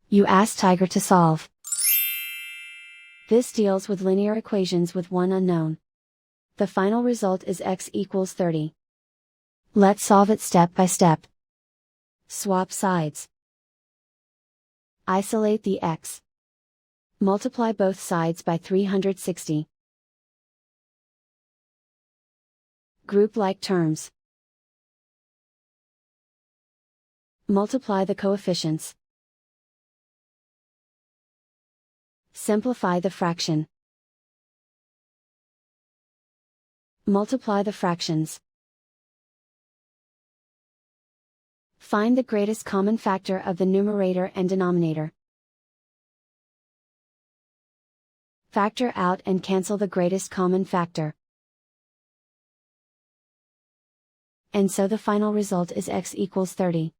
You ask Tiger to solve. This deals with linear equations with one unknown. The final result is x equals 30. Let's solve it step by step. Swap sides. Isolate the x. Multiply both sides by 360. Group like terms. Multiply the coefficients. Simplify the fraction. Multiply the fractions. Find the greatest common factor of the numerator and denominator. Factor out and cancel the greatest common factor. And so the final result is x equals 30.